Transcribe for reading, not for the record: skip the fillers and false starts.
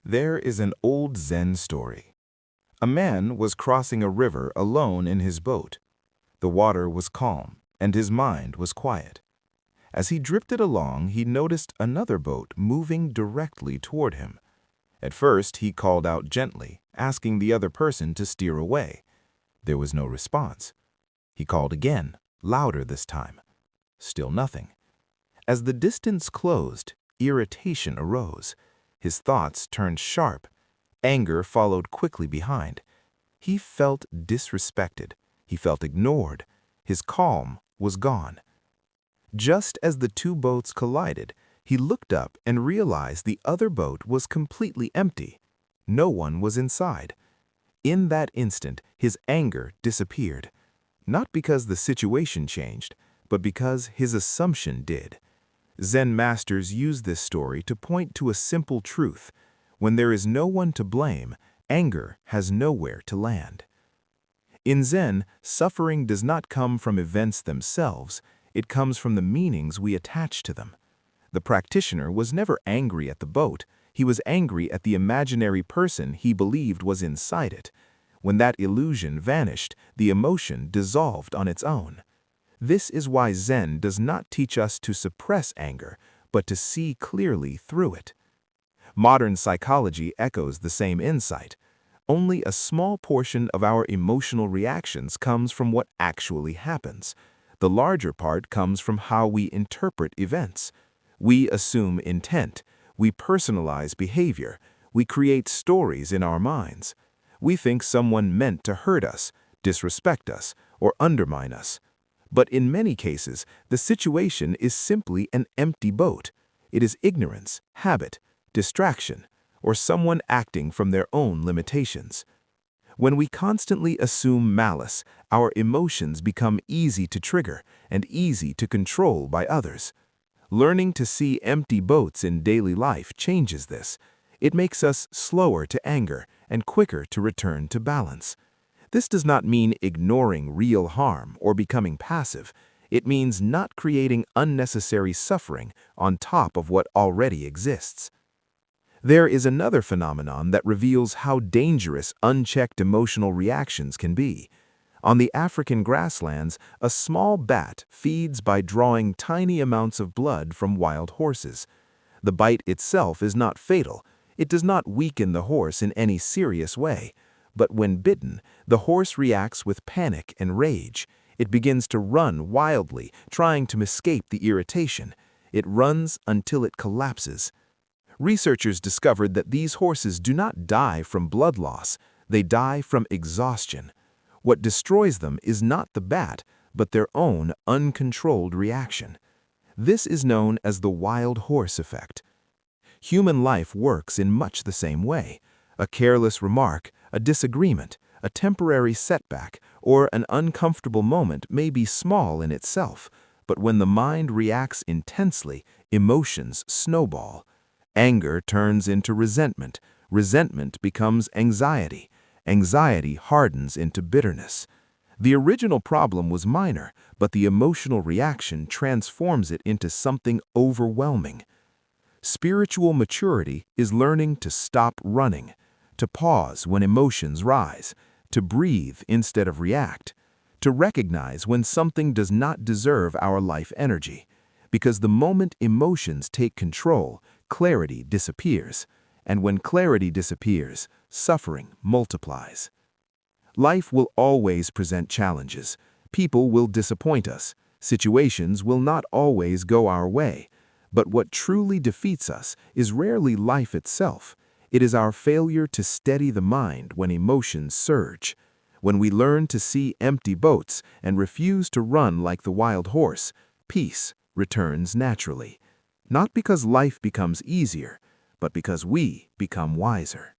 There is an old Zen story. A man was crossing a river alone in his boat. The water was calm, and his mind was quiet. As he drifted along, he noticed another boat moving directly toward him. At first, he called out gently, asking the other person to steer away. There was no response. He called again, louder this time. Still nothing. As the distance closed, irritation arose. His thoughts turned sharp. Anger followed quickly behind. He felt disrespected. He felt ignored. His calm was gone. Just as the two boats collided, he looked up and realized the other boat was completely empty. No one was inside. In that instant, his anger disappeared. Not because the situation changed, but because his assumption did. Zen masters use this story to point to a simple truth. When there is no one to blame, anger has nowhere to land. In Zen, suffering does not come from events themselves, it comes from the meanings we attach to them. The practitioner was never angry at the boat, he was angry at the imaginary person he believed was inside it. When that illusion vanished, the emotion dissolved on its own. This is why Zen does not teach us to suppress anger, but to see clearly through it. Modern psychology echoes the same insight. Only a small portion of our emotional reactions comes from what actually happens. The larger part comes from how we interpret events. We assume intent, we personalize behavior, we create stories in our minds. We think someone meant to hurt us, disrespect us, or undermine us. But in many cases, the situation is simply an empty boat. It is ignorance, habit, distraction, or someone acting from their own limitations. When we constantly assume malice, our emotions become easy to trigger and easy to control by others. Learning to see empty boats in daily life changes this. It makes us slower to anger and quicker to return to balance. This does not mean ignoring real harm or becoming passive. It means not creating unnecessary suffering on top of what already exists. There is another phenomenon that reveals how dangerous unchecked emotional reactions can be. On the African grasslands, a small bat feeds by drawing tiny amounts of blood from wild horses. The bite itself is not fatal. It does not weaken the horse in any serious way. But when bitten, the horse reacts with panic and rage. It begins to run wildly, trying to escape the irritation. It runs until it collapses. Researchers discovered that these horses do not die from blood loss, they die from exhaustion. What destroys them is not the bat, but their own uncontrolled reaction. This is known as the wild horse effect. Human life works in much the same way. A careless remark, a disagreement, a temporary setback, or an uncomfortable moment may be small in itself, but when the mind reacts intensely, emotions snowball. Anger turns into resentment. Resentment becomes anxiety. Anxiety hardens into bitterness. The original problem was minor, but the emotional reaction transforms it into something overwhelming. Spiritual maturity is learning to stop running, to pause when emotions rise, to breathe instead of react, to recognize when something does not deserve our life energy. Because the moment emotions take control, clarity disappears, and when clarity disappears, suffering multiplies. Life will always present challenges. People will disappoint us. Situations will not always go our way. But what truly defeats us is rarely life itself. It is our failure to steady the mind when emotions surge. When we learn to see empty boats and refuse to run like the wild horse, peace returns naturally. Not because life becomes easier, but because we become wiser.